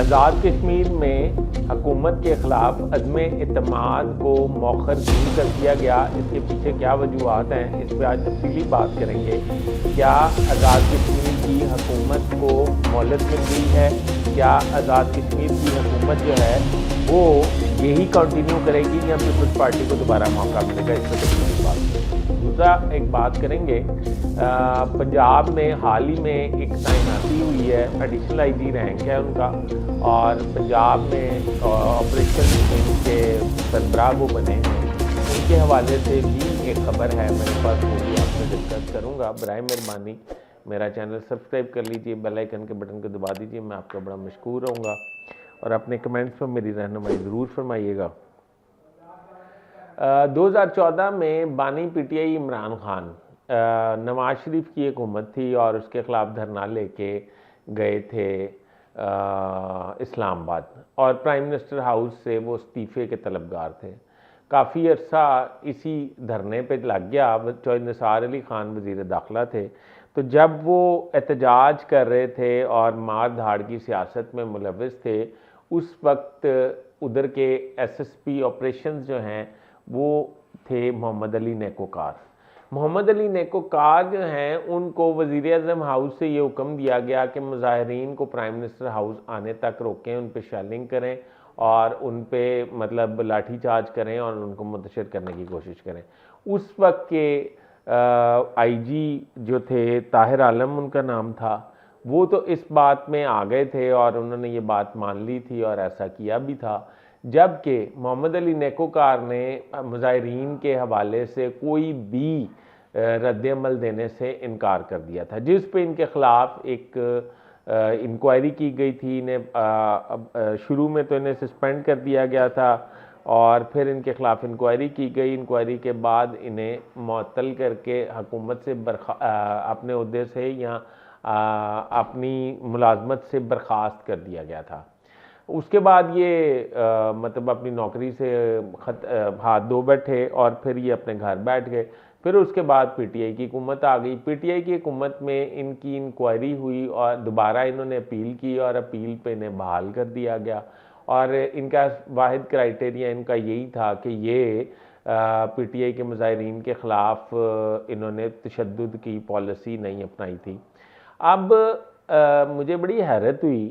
आज़ाद कश्मीर में हुकूमत के ख़िलाफ़ अदम एतमाद को मौखर क्यों कर दिया गया, इसके पीछे क्या वजूहात हैं, इस पर आज तफसीली बात करेंगे। क्या आज़ाद कश्मीर की हुकूमत को मोहलत मिल गई है? क्या आज़ाद कश्मीर की हुकूमत जो है वो यही कंटिन्यू करेगी या पीपल्स पार्टी को दोबारा मौका मिलेगा? इस पर तफसीली बात। दूसरा एक बात करेंगे, पंजाब में हाल ही में एक तैनाती हुई है, एडिशनल आईजी रैंक है उनका, और पंजाब में ऑपरेशन के सरबराह वो बने हैं। उनके हवाले से भी एक खबर है मेरे पास, वो भी आपसे डिस्कस करूँगा। बराए मेहरबानी मेरा चैनल सब्सक्राइब कर लीजिए, बेल आइकन के बटन को दबा दीजिए, मैं आपका बड़ा मशकूर रहूँगा। और अपने कमेंट्स में मेरी रहनुमाई ज़रूर फरमाइएगा। 2014 में बानी पीटीआई इमरान खान, नवाज शरीफ की हुकूमत थी और उसके ख़िलाफ़ धरना लेके गए थे इस्लामाबाद, और प्राइम मिनिस्टर हाउस से वो इस्तीफ़े के तलबगार थे। काफ़ी अरसा इसी धरने पे लग गया। चौधरी निसार अली खान वज़ीर दाखिला थे, तो जब वो एहतजाज कर रहे थे और मार धाड़ की सियासत में मुलविस थे, उस वक्त उधर के एसएसपी ऑपरेशंस जो हैं वो थे मोहम्मद अली नेकोकार। मोहम्मद अली नेकोकार जो हैं उनको वज़ीर आज़म हाउस से ये हुक्म दिया गया कि मुज़ाहिरीन को प्राइम मिनिस्टर हाउस आने तक रोकें, उन पर शेलिंग करें और उन पे मतलब लाठी चार्ज करें और उनको मुंतशिर करने की कोशिश करें। उस वक्त के आईजी जो थे, ताहिर आलम उनका नाम था, वो तो इस बात में आ गए थे और उन्होंने ये बात मान ली थी और ऐसा किया भी था। जबकि मोहम्मद अली नेकोकार ने मुज़ाहिरीन के हवाले से कोई भी रद्द-ए-अमल देने से इनकार कर दिया था, जिस पे इनके ख़िलाफ़ एक इंक्वायरी की गई थी। इन्हें शुरू में तो इन्हें सस्पेंड कर दिया गया था और फिर इनके ख़िलाफ़ इंक्वायरी की गई। इंक्वायरी के बाद इन्हें मुअत्तल करके हुकूमत से अपने ओहदे से या अपनी मुलाजमत से बर्खास्त कर दिया गया था। उसके बाद ये मतलब अपनी नौकरी से हाथ धो बैठे और फिर ये अपने घर बैठ गए। फिर उसके बाद पीटीआई की हुकूमत आ गई। पीटीआई की हुकूमत में इनकी इंक्वायरी हुई और दोबारा इन्होंने अपील की और अपील पे इन्हें बहाल कर दिया गया। और इनका वाहिद क्राइटेरिया इनका यही था कि ये पीटीआई के मुज़ाहिरीन के ख़िलाफ़ इन्होंने तशद्दुद की पॉलिसी नहीं अपनाई थी। अब मुझे बड़ी हैरत हुई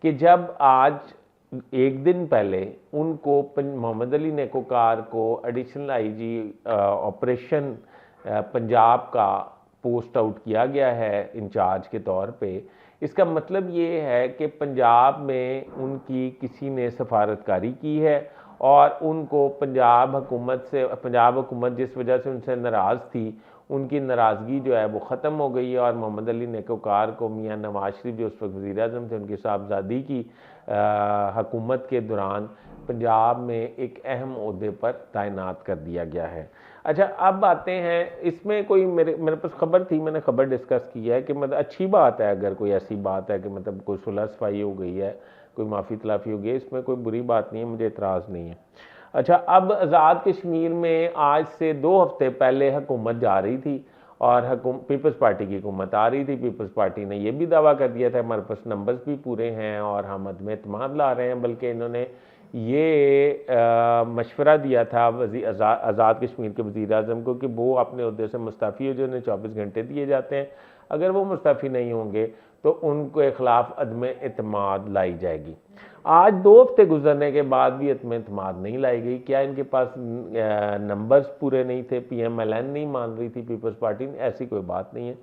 कि जब आज एक दिन पहले उनको मोहम्मद अली नेकोकार को एडिशनल आईजी ऑपरेशन पंजाब का पोस्ट आउट किया गया है इंचार्ज के तौर पे। इसका मतलब ये है कि पंजाब में उनकी किसी ने सफारतकारी की है और उनको पंजाब हुकूमत जिस वजह से उनसे नाराज़ थी, उनकी नाराज़गी जो है वो ख़त्म हो गई है। और मोहम्मद अली नेकोकार को मियाँ नवाज शरीफ जो उस वक्त वज़ीर आज़म थे, उनकी साहबजादी की हुकूमत के दौरान पंजाब में एक अहम ओहदे पर तैनात कर दिया गया है। अच्छा, अब आते हैं इसमें कोई मेरे पास खबर थी, मैंने खबर डिस्कस की है कि मतलब अच्छी बात है अगर कोई ऐसी बात है कि मतलब कोई सुलह सफाई हो गई है, कोई माफ़ी तलाफ़ी हो गई है, इसमें कोई बुरी बात नहीं है, मुझे एतराज़ नहीं है। अच्छा, अब आज़ाद कश्मीर में आज से 2 हफ्ते पहले हुकूमत जा रही थी और पीपल्स पार्टी की हुकूमत आ रही थी। पीपल्स पार्टी ने यह भी दावा कर दिया था हमारे पास नंबर्स भी पूरे हैं और हम अदम एतमाद ला रहे हैं, बल्कि इन्होंने ये मशवरा दिया था आज़ाद कश्मीर के वज़ीर आज़म को कि वो अपने ओहदे से मुस्तफ़ी हो, जो उन्हें 24 घंटे दिए जाते हैं, अगर वो मुस्तफ़ी नहीं होंगे तो उनके ख़िलाफ़ अदम एतमाद लाई जाएगी। आज 2 हफ्ते गुजरने के बाद भी अदम एतमाद नहीं लाई गई। क्या इनके पास नंबर्स पूरे नहीं थे? PMLN नहीं मान रही थी पीपल्स पार्टी ने? ऐसी कोई बात नहीं है।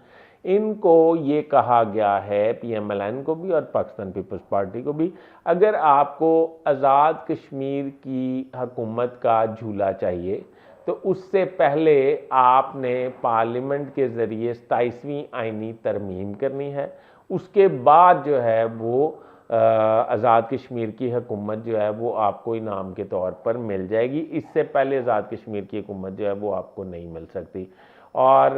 इनको ये कहा गया है, PMLN को भी और पाकिस्तान पीपल्स पार्टी को भी, अगर आपको आज़ाद कश्मीर की हुकूमत का झूला चाहिए तो उससे पहले आपने पार्लियामेंट के ज़रिए 27वीं आइनी तरमीम करनी है। उसके बाद जो है वो आज़ाद कश्मीर की हुकूमत जो है वो आपको इनाम के तौर पर मिल जाएगी। इससे पहले आज़ाद कश्मीर की हुकूमत जो है वो आपको नहीं मिल सकती। और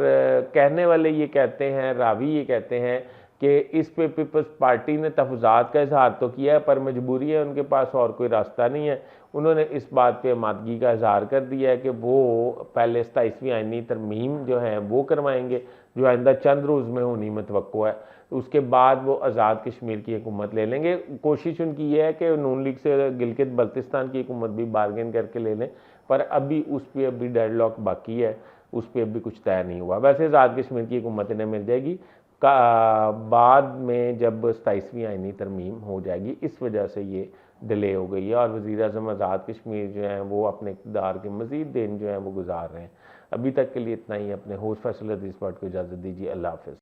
कहने वाले ये कहते हैं, रावी ये कहते हैं कि इस पे पीपल्स पार्टी ने तहफ़्फ़ुज़ात का इजहार तो किया है, पर मजबूरी है, उनके पास और कोई रास्ता नहीं है। उन्होंने इस बात पे आमादगी का इजहार कर दिया है कि वो पहले 27वीं आइनी तरमीम जो है वो करवाएंगे, जो आइंदा चंद रोज़ में होनी मतवक्को है। उसके बाद वो आज़ाद कश्मीर की हुकूमत ले लेंगे। कोशिश उनकी ये है कि नून लीग से गिलगित बल्तिस्तान की हुकूमत भी बार्गेन करके ले लें, पर अभी उस पर अभी डेडलॉक बाकी है, उस पर अभी कुछ तय नहीं हुआ। वैसे आज़ाद कश्मीर की हुकूमत इन्हें मिल जाएगी का बाद में जब 27वीं आइनी तरमीम हो जाएगी, इस वजह से ये डिले हो गई है और वज़ीर आज़म आज़ाद कश्मीर जो हैं वो अपने इक़्तिदार के मज़ीद दिन जो हैं वो गुजार रहे हैं। अभी तक के लिए इतना ही। अपने होस्ट फैसल हदीस पार्ट को इजाज़त दीजिए। अल्लाह हाफ़िज़।